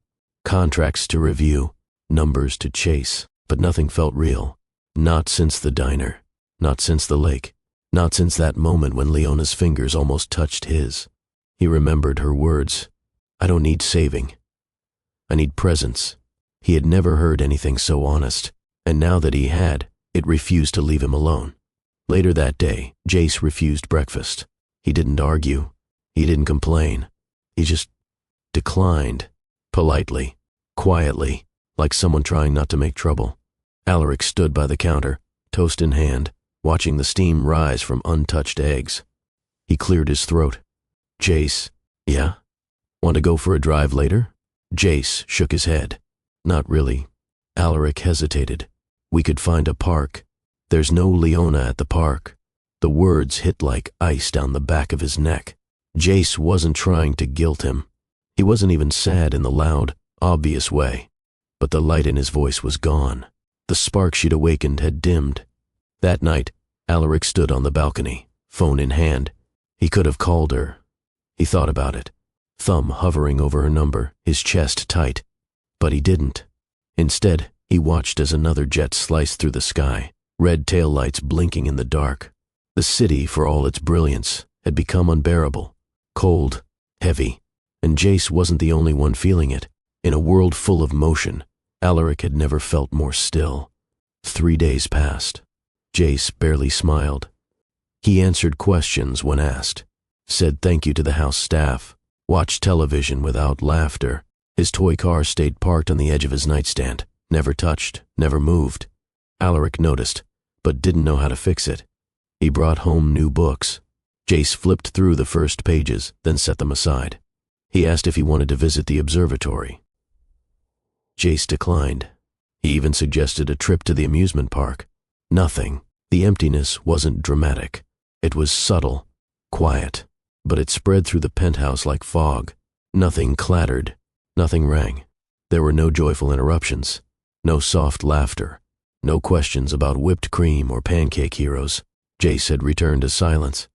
Contracts to review, numbers to chase, but nothing felt real. Not since the diner, not since the lake, not since that moment when Leona's fingers almost touched his. He remembered her words. "I don't need saving. I need presence." He had never heard anything so honest, and now that he had, it refused to leave him alone. Later that day, Jace refused breakfast. He didn't argue. He didn't complain. He just declined, politely, quietly, like someone trying not to make trouble. Alaric stood by the counter, toast in hand, watching the steam rise from untouched eggs. He cleared his throat. "Jace." "Yeah? Want to go for a drive later?" Jace shook his head. "Not really." Alaric hesitated. "We could find a park." "There's no Leona at the park." The words hit like ice down the back of his neck. Jace wasn't trying to guilt him. He wasn't even sad in the loud, obvious way. But the light in his voice was gone. The spark she'd awakened had dimmed. That night, Alaric stood on the balcony, phone in hand. He could have called her. He thought about it, thumb hovering over her number, his chest tight. But he didn't. Instead, he watched as another jet sliced through the sky, red taillights blinking in the dark. The city, for all its brilliance, had become unbearable, cold, heavy, and Jace wasn't the only one feeling it. In a world full of motion, Alaric had never felt more still. 3 days passed. Jace barely smiled. He answered questions when asked, said thank you to the house staff, watched television without laughter. His toy car stayed parked on the edge of his nightstand, never touched, never moved. Alaric noticed, but didn't know how to fix it. He brought home new books. Jace flipped through the first pages, then set them aside. He asked if he wanted to visit the observatory. Jace declined. He even suggested a trip to the amusement park. Nothing. The emptiness wasn't dramatic. It was subtle, quiet, but it spread through the penthouse like fog. Nothing clattered. Nothing rang. There were no joyful interruptions. No soft laughter. No questions about whipped cream or pancake heroes. Jace had returned to silence.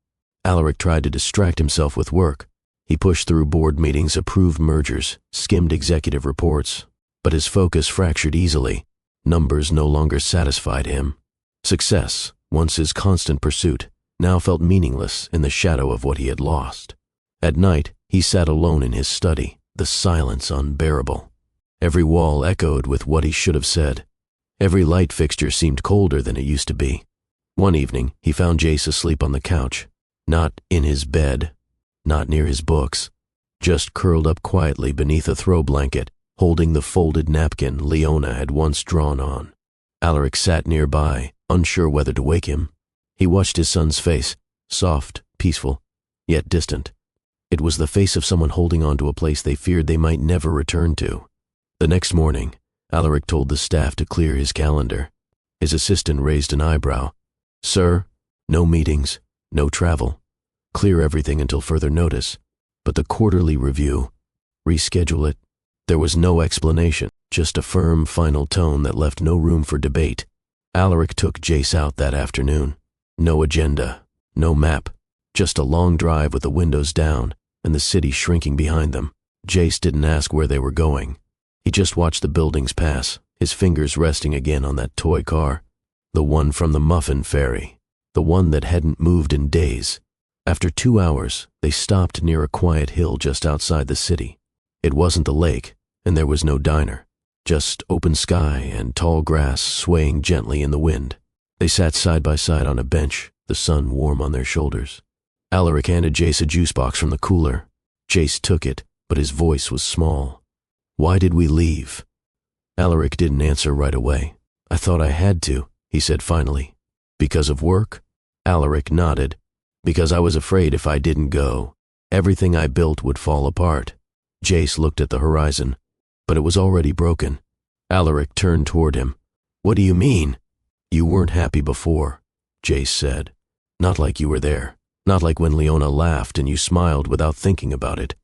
Alaric tried to distract himself with work. He pushed through board meetings, approved mergers, skimmed executive reports. But his focus fractured easily. Numbers no longer satisfied him. Success, once his constant pursuit, now felt meaningless in the shadow of what he had lost. At night, he sat alone in his study, the silence unbearable. Every wall echoed with what he should have said. Every light fixture seemed colder than it used to be. One evening, he found Jace asleep on the couch, not in his bed, not near his books, just curled up quietly beneath a throw blanket, holding the folded napkin Leona had once drawn on. Alaric sat nearby, unsure whether to wake him. He watched his son's face, soft, peaceful, yet distant. It was the face of someone holding on to a place they feared they might never return to. The next morning, Alaric told the staff to clear his calendar. His assistant raised an eyebrow. "Sir, no meetings, no travel. Clear everything until further notice. But the quarterly review, reschedule it." There was no explanation, just a firm, final tone that left no room for debate. Alaric took Jace out that afternoon. No agenda, no map, just a long drive with the windows down and the city shrinking behind them. Jace didn't ask where they were going. He just watched the buildings pass, his fingers resting again on that toy car. The one from the Muffin Ferry, the one that hadn't moved in days. After 2 hours, they stopped near a quiet hill just outside the city. It wasn't the lake, and there was no diner, just open sky and tall grass swaying gently in the wind. They sat side by side on a bench, the sun warm on their shoulders. Alaric handed Jace a juice box from the cooler. Jace took it, but his voice was small. "Why did we leave?" Alaric didn't answer right away. "I thought I had to," he said finally. "Because of work?" Alaric nodded. "Because I was afraid if I didn't go, everything I built would fall apart." Jace looked at the horizon, but it was already broken. Alaric turned toward him. "What do you mean?" "You weren't happy before," Jace said. "Not like you were there. Not like when Leona laughed and you smiled without thinking about it."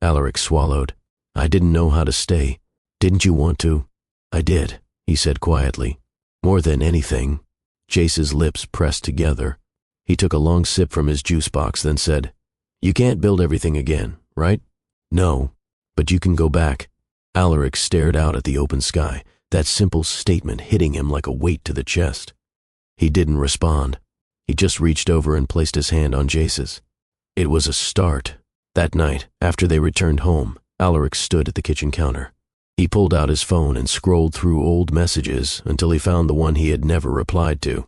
Alaric swallowed. "I didn't know how to stay. Didn't you want to?" "I did," he said quietly. "More than anything." Jace's lips pressed together. He took a long sip from his juice box, then said, "You can't build everything again, right?" "No, but you can go back." Alaric stared out at the open sky, that simple statement hitting him like a weight to the chest. He didn't respond. He just reached over and placed his hand on Jace's. It was a start. That night, after they returned home, Alaric stood at the kitchen counter. He pulled out his phone and scrolled through old messages until he found the one he had never replied to.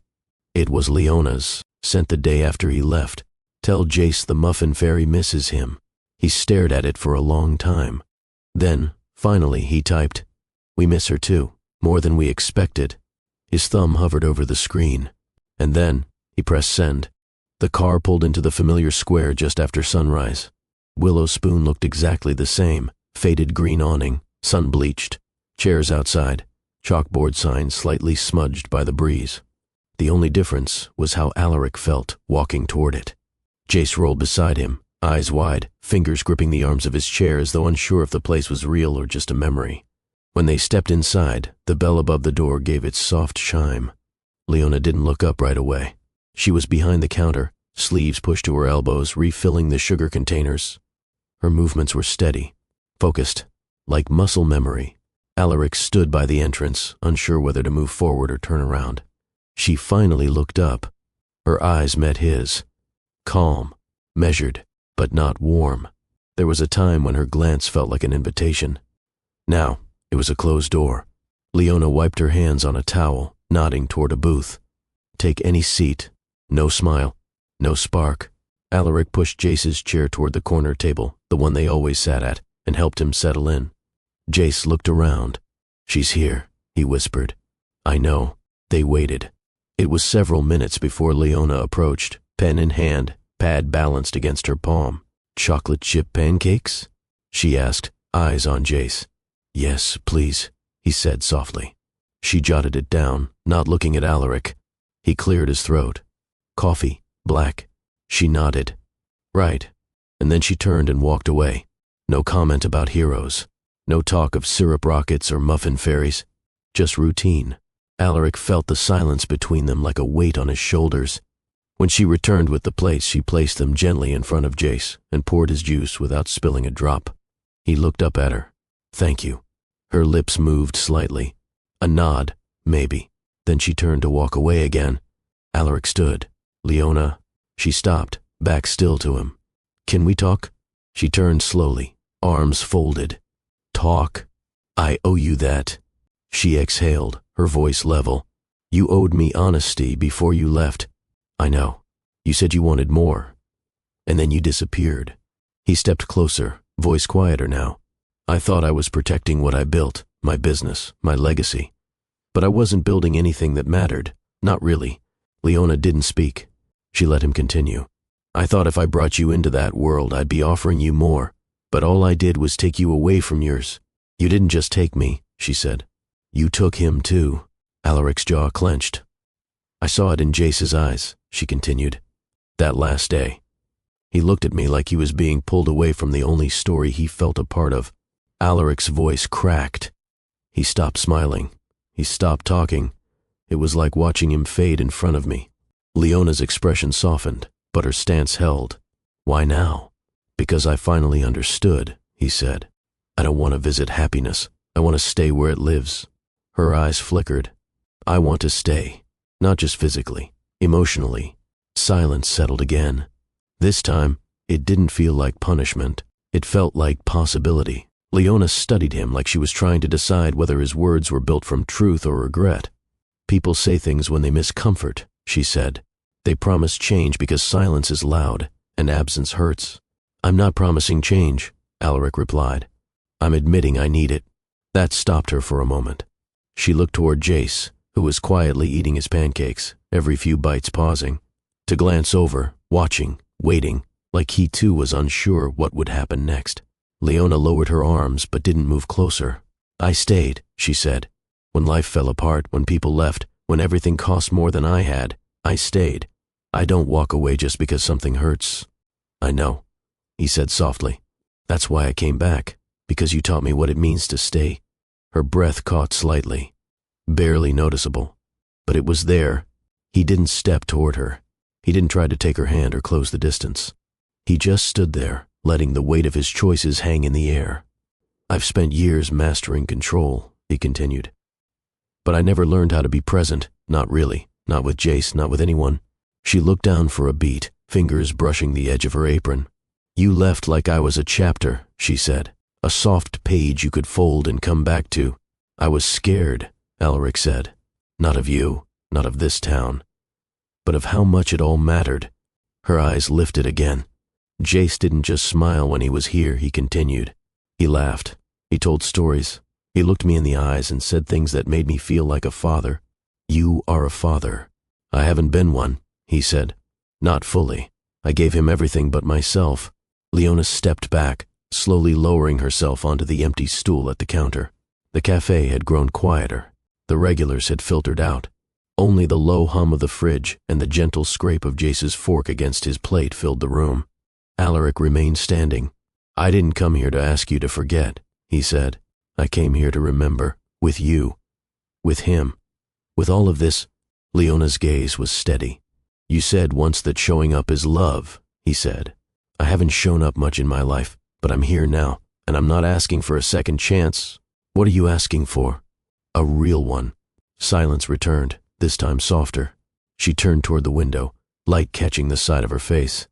It was Leona's, sent the day after he left. "Tell Jace the Muffin Fairy misses him." He stared at it for a long time. Then, finally, he typed, "We miss her too, more than we expected." His thumb hovered over the screen. And then, he pressed send. The car pulled into the familiar square just after sunrise. Willow Spoon looked exactly the same, faded green awning, sun-bleached, chairs outside, chalkboard signs slightly smudged by the breeze. The only difference was how Alaric felt walking toward it. Jace rolled beside him, eyes wide, fingers gripping the arms of his chair as though unsure if the place was real or just a memory. When they stepped inside, the bell above the door gave its soft chime. Leona didn't look up right away. She was behind the counter, sleeves pushed to her elbows, refilling the sugar containers. Her movements were steady, focused, like muscle memory. Alaric stood by the entrance, unsure whether to move forward or turn around. She finally looked up. Her eyes met his. Calm, measured, but not warm. There was a time when her glance felt like an invitation. Now, it was a closed door. Leona wiped her hands on a towel, nodding toward a booth. "Take any seat." No smile, no spark. Alaric pushed Jace's chair toward the corner table, the one they always sat at, and helped him settle in. Jace looked around. "She's here," he whispered. "I know." They waited. It was several minutes before Leona approached, pen in hand, pad balanced against her palm. "Chocolate chip pancakes?" she asked, eyes on Jace. "Yes, please," he said softly. She jotted it down, not looking at Alaric. He cleared his throat. "Coffee, black." She nodded. "Right." And then she turned and walked away. No comment about heroes. No talk of syrup rockets or muffin fairies. Just routine. Alaric felt the silence between them like a weight on his shoulders. When she returned with the plates, she placed them gently in front of Jace and poured his juice without spilling a drop. He looked up at her. "Thank you." Her lips moved slightly. A nod, maybe. Then she turned to walk away again. Alaric stood. "Leona." She stopped, back still to him. "Can we talk?" She turned slowly, arms folded. "Talk? I owe you that." She exhaled, her voice level. "You owed me honesty before you left." "I know. You said you wanted more. And then you disappeared." He stepped closer, voice quieter now. "I thought I was protecting what I built, my business, my legacy. But I wasn't building anything that mattered. Not really." Leona didn't speak. She let him continue. "I thought if I brought you into that world, I'd be offering you more. But all I did was take you away from yours." "You didn't just take me," she said. "You took him too." Alaric's jaw clenched. "I saw it in Jace's eyes," she continued. "That last day. He looked at me like he was being pulled away from the only story he felt a part of." Alaric's voice cracked. He stopped smiling. He stopped talking. It was like watching him fade in front of me. Leona's expression softened, but her stance held. "Why now?" "Because I finally understood," he said. "I don't want to visit happiness. I want to stay where it lives." Her eyes flickered. "I want to stay. Not just physically, emotionally." Silence settled again. This time, it didn't feel like punishment. It felt like possibility. Leona studied him like she was trying to decide whether his words were built from truth or regret. "People say things when they miss comfort," she said. "They promise change because silence is loud and absence hurts." "I'm not promising change," Alaric replied. "I'm admitting I need it." That stopped her for a moment. She looked toward Jace, who was quietly eating his pancakes, every few bites pausing, to glance over, watching, waiting, like he too was unsure what would happen next. Leona lowered her arms but didn't move closer. "I stayed," she said. "When life fell apart, when people left, when everything cost more than I had, I stayed. I don't walk away just because something hurts." "I know," he said softly. "That's why I came back, because you taught me what it means to stay." Her breath caught slightly, barely noticeable, but it was there. He didn't step toward her. He didn't try to take her hand or close the distance. He just stood there, letting the weight of his choices hang in the air. "I've spent years mastering control," he continued. "But I never learned how to be present, not really, not with Jace, not with anyone." She looked down for a beat, fingers brushing the edge of her apron. "You left like I was a chapter," she said, "a soft page you could fold and come back to." "I was scared," Alaric said. "Not of you, not of this town, but of how much it all mattered." Her eyes lifted again. "Jace didn't just smile when he was here," he continued. "He laughed. He told stories. He looked me in the eyes and said things that made me feel like a father. You are a father." "I haven't been one," he said. "Not fully. I gave him everything but myself." Leona stepped back, slowly lowering herself onto the empty stool at the counter. The cafe had grown quieter. The regulars had filtered out. Only the low hum of the fridge and the gentle scrape of Jace's fork against his plate filled the room. Alaric remained standing. "I didn't come here to ask you to forget," he said. "I came here to remember, with you, with him, with all of this." Leona's gaze was steady. "You said once that showing up is love," he said. "I haven't shown up much in my life, but I'm here now, and I'm not asking for a second chance." "What are you asking for?" "A real one." Silence returned, this time softer. She turned toward the window, light catching the side of her face.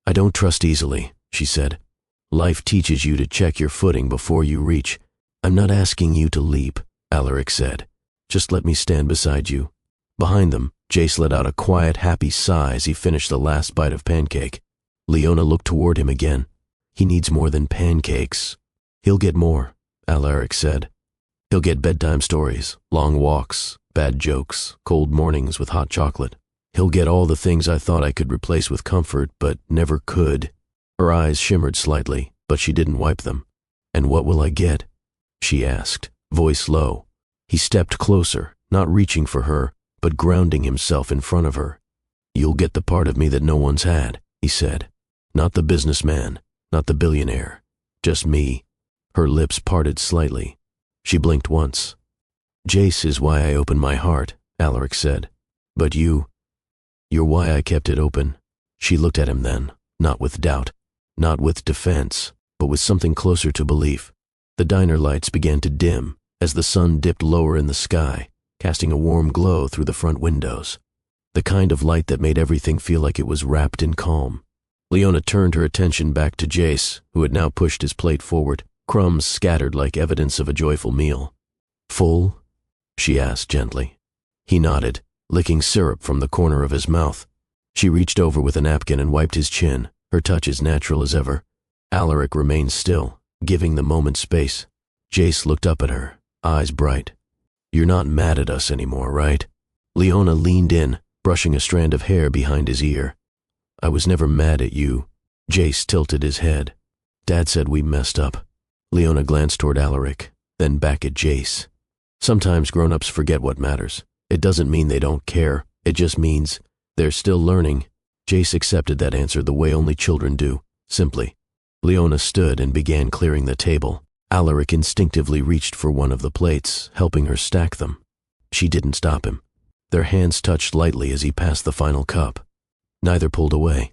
"I don't trust easily," she said. "Life teaches you to check your footing before you reach." "I'm not asking you to leap," Alaric said. "Just let me stand beside you." Behind them, Jace let out a quiet, happy sigh as he finished the last bite of pancake. Leona looked toward him again. "He needs more than pancakes." "He'll get more," Alaric said. "He'll get bedtime stories, long walks, bad jokes, cold mornings with hot chocolate. He'll get all the things I thought I could replace with comfort, but never could." Her eyes shimmered slightly, but she didn't wipe them. "And what will I get?" she asked, voice low. He stepped closer, not reaching for her, but grounding himself in front of her. "You'll get the part of me that no one's had," he said. "Not the businessman, not the billionaire, just me." Her lips parted slightly. She blinked once. "Jace is why I opened my heart," Alaric said. "But you're why I kept it open." She looked at him then, not with doubt, not with defense, but with something closer to belief. The diner lights began to dim as the sun dipped lower in the sky, casting a warm glow through the front windows. The kind of light that made everything feel like it was wrapped in calm. Leona turned her attention back to Jace, who had now pushed his plate forward, crumbs scattered like evidence of a joyful meal. "Full?" she asked gently. He nodded, licking syrup from the corner of his mouth. She reached over with a napkin and wiped his chin, her touch as natural as ever. Alaric remained still, giving the moment space. Jace looked up at her, eyes bright. "You're not mad at us anymore, right?" Leona leaned in, brushing a strand of hair behind his ear. "I was never mad at you." Jace tilted his head. "Dad said we messed up." Leona glanced toward Alaric, then back at Jace. "Sometimes grown-ups forget what matters. It doesn't mean they don't care. It just means they're still learning." Jace accepted that answer the way only children do, simply. Leona stood and began clearing the table. Alaric instinctively reached for one of the plates, helping her stack them. She didn't stop him. Their hands touched lightly as he passed the final cup. Neither pulled away.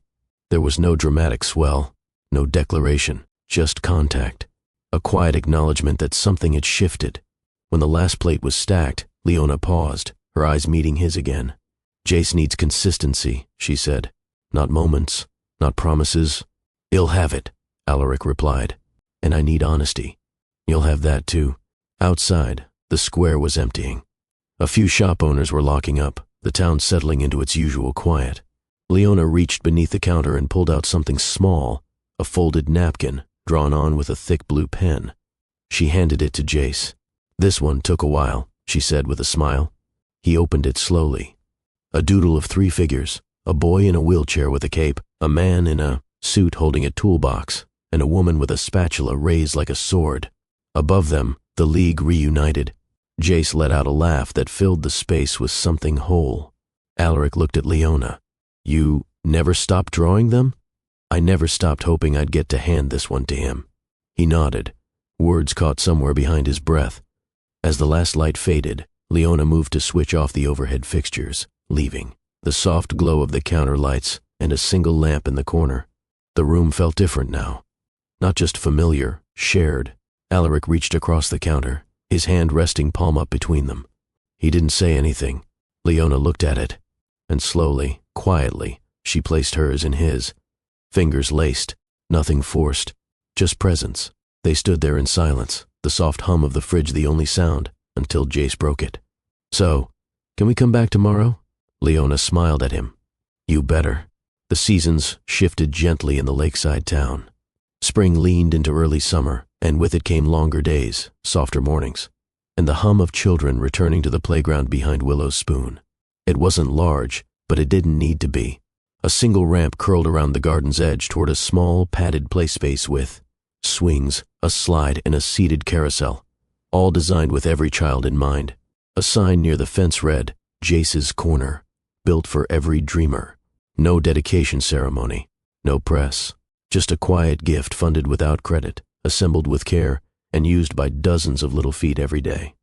There was no dramatic swell, no declaration, just contact. A quiet acknowledgement that something had shifted. When the last plate was stacked, Leona paused, her eyes meeting his again. "Jace needs consistency," she said. "Not moments, not promises." "He'll have it," Alaric replied. "And I need honesty." "You'll have that too." Outside, the square was emptying. A few shop owners were locking up, the town settling into its usual quiet. Leona reached beneath the counter and pulled out something small, a folded napkin, drawn on with a thick blue pen. She handed it to Jace. "This one took a while," she said with a smile. He opened it slowly. A doodle of 3 figures, a boy in a wheelchair with a cape, a man in a suit holding a toolbox, and a woman with a spatula raised like a sword. Above them, the League reunited. Jace let out a laugh that filled the space with something whole. Alaric looked at Leona. "You never stopped drawing them?" "I never stopped hoping I'd get to hand this one to him." He nodded, words caught somewhere behind his breath. As the last light faded, Leona moved to switch off the overhead fixtures, leaving the soft glow of the counter lights and a single lamp in the corner. The room felt different now. Not just familiar, shared. Alaric reached across the counter, his hand resting palm up between them. He didn't say anything. Leona looked at it, and slowly, quietly, she placed hers in his. Fingers laced, nothing forced, just presence. They stood there in silence, the soft hum of the fridge the only sound, until Jace broke it. "So, can we come back tomorrow?" Leona smiled at him. "You better." The seasons shifted gently in the lakeside town. Spring leaned into early summer, and with it came longer days, softer mornings, and the hum of children returning to the playground behind Willow's Spoon. It wasn't large, but it didn't need to be. A single ramp curled around the garden's edge toward a small, padded play space with swings, a slide, and a seated carousel, all designed with every child in mind. A sign near the fence read, "Jace's Corner," built for every dreamer. No dedication ceremony, no press, just a quiet gift funded without credit, assembled with care, and used by dozens of little feet every day.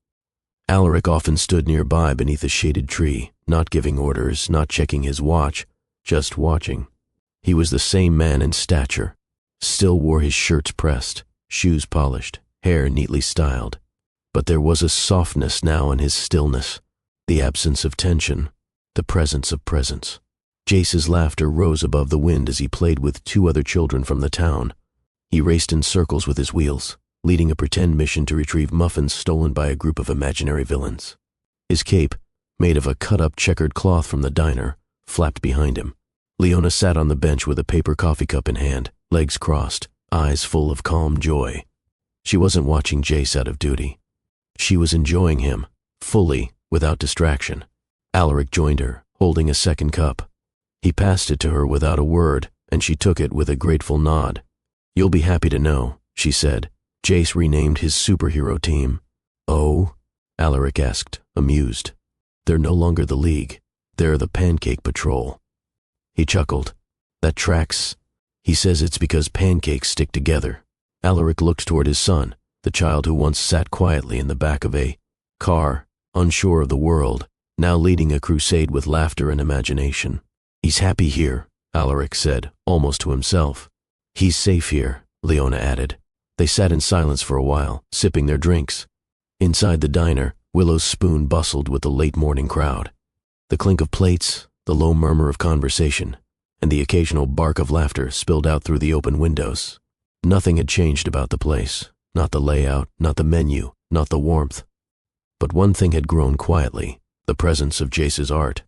Alaric often stood nearby beneath a shaded tree, not giving orders, not checking his watch, just watching. He was the same man in stature, still wore his shirts pressed, shoes polished, hair neatly styled. But there was a softness now in his stillness, the absence of tension, the presence of presence. Jace's laughter rose above the wind as he played with 2 other children from the town. He raced in circles with his wheels, leading a pretend mission to retrieve muffins stolen by a group of imaginary villains. His cape, made of a cut-up checkered cloth from the diner, flapped behind him. Leona sat on the bench with a paper coffee cup in hand, legs crossed, eyes full of calm joy. She wasn't watching Jace out of duty. She was enjoying him, fully, without distraction. Alaric joined her, holding a second cup. He passed it to her without a word, and she took it with a grateful nod. "You'll be happy to know," she said. "Jace renamed his superhero team." "Oh?" Alaric asked, amused. "They're no longer the League. They're the Pancake Patrol." He chuckled. "That tracks." He says it's because pancakes stick together. Alaric looked toward his son, the child who once sat quietly in the back of a car, unsure of the world, now leading a crusade with laughter and imagination. "He's happy here," Alaric said, almost to himself. "He's safe here," Leona added. They sat in silence for a while, sipping their drinks. Inside the diner, Willow's spoon bustled with the late morning crowd. The clink of plates, the low murmur of conversation, and the occasional bark of laughter spilled out through the open windows. Nothing had changed about the place, not the layout, not the menu, not the warmth. But one thing had grown quietly, the presence of Jace's art.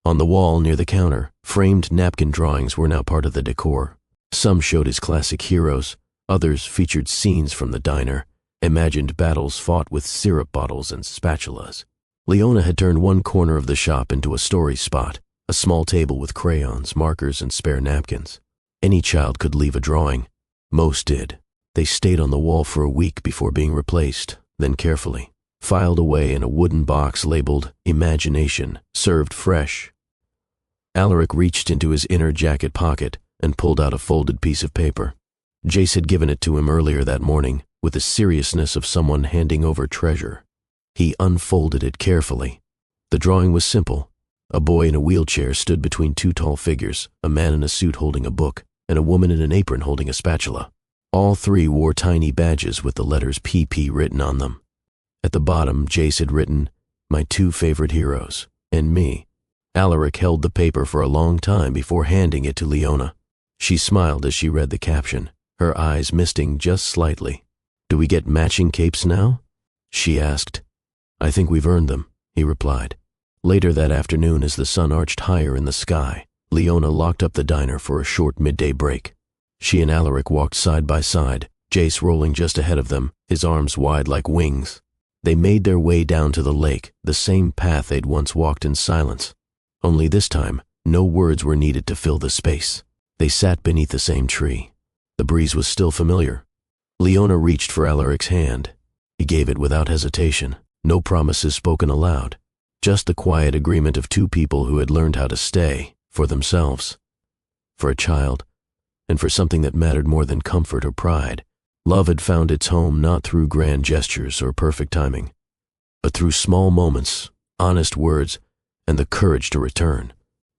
On the wall near the counter, framed napkin drawings were now part of the decor. Some showed his classic heroes, others featured scenes from the diner, imagined battles fought with syrup bottles and spatulas. Leona had turned one corner of the shop into a story spot, a small table with crayons, markers, and spare napkins. Any child could leave a drawing. Most did. They stayed on the wall for a week before being replaced, then carefully filed away in a wooden box labeled Imagination, served fresh. Alaric reached into his inner jacket pocket and pulled out a folded piece of paper. Jace had given it to him earlier that morning, with the seriousness of someone handing over treasure. He unfolded it carefully. The drawing was simple. A boy in a wheelchair stood between two tall figures, a man in a suit holding a book, and a woman in an apron holding a spatula. All three wore tiny badges with the letters PP written on them. At the bottom, Jace had written, "My two favorite heroes, and me." Alaric held the paper for a long time before handing it to Leona. She smiled as she read the caption, her eyes misting just slightly. "Do we get matching capes now?" she asked. "I think we've earned them," he replied. Later that afternoon, as the sun arched higher in the sky, Leona locked up the diner for a short midday break. She and Alaric walked side by side, Jace rolling just ahead of them, his arms wide like wings. They made their way down to the lake, the same path they'd once walked in silence. Only this time, no words were needed to fill the space. They sat beneath the same tree. The breeze was still familiar. Leona reached for Alaric's hand. He gave it without hesitation, no promises spoken aloud, just the quiet agreement of two people who had learned how to stay, for themselves, for a child, and for something that mattered more than comfort or pride. Love had found its home not through grand gestures or perfect timing, but through small moments, honest words, and the courage to return.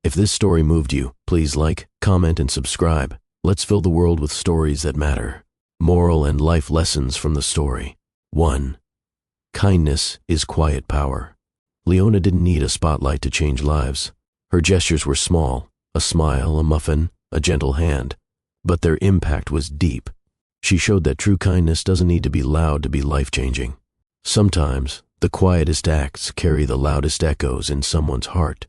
If this story moved you, please like, comment, and subscribe. Let's fill the world with stories that matter. Moral and life lessons from the story. 1. Kindness is quiet power. Leona didn't need a spotlight to change lives. Her gestures were small, a smile, a muffin, a gentle hand, but their impact was deep. She showed that true kindness doesn't need to be loud to be life-changing. Sometimes, the quietest acts carry the loudest echoes in someone's heart.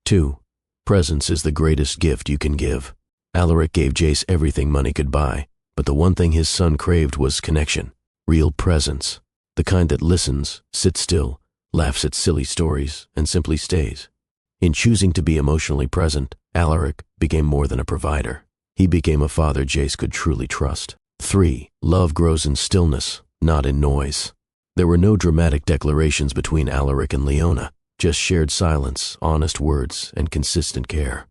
2. Presence is the greatest gift you can give. Alaric gave Jace everything money could buy, but the one thing his son craved was connection, real presence, the kind that listens, sits still, laughs at silly stories, and simply stays. In choosing to be emotionally present, Alaric became more than a provider. He became a father Jace could truly trust. 3. Love grows in stillness, not in noise. There were no dramatic declarations between Alaric and Leona, just shared silence, honest words, and consistent care.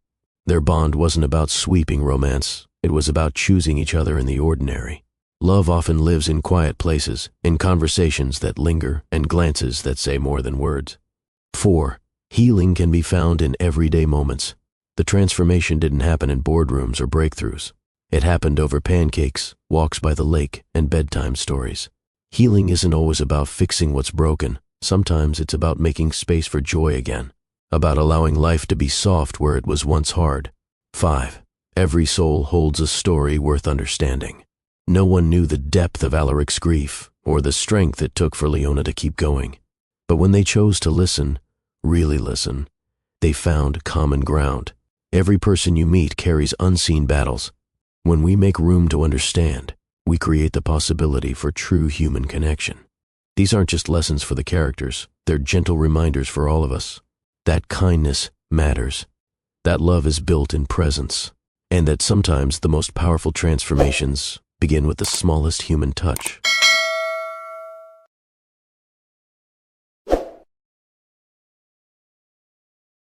Their bond wasn't about sweeping romance, it was about choosing each other in the ordinary. Love often lives in quiet places, in conversations that linger and glances that say more than words. 4. Healing can be found in everyday moments. The transformation didn't happen in boardrooms or breakthroughs. It happened over pancakes, walks by the lake, and bedtime stories. Healing isn't always about fixing what's broken. Sometimes it's about making space for joy again, about allowing life to be soft where it was once hard. 5. Every soul holds a story worth understanding. No one knew the depth of Alaric's grief or the strength it took for Leona to keep going. But when they chose to listen, really listen, they found common ground. Every person you meet carries unseen battles. When we make room to understand, we create the possibility for true human connection. These aren't just lessons for the characters, they're gentle reminders for all of us. That kindness matters, that love is built in presence, and that sometimes the most powerful transformations begin with the smallest human touch.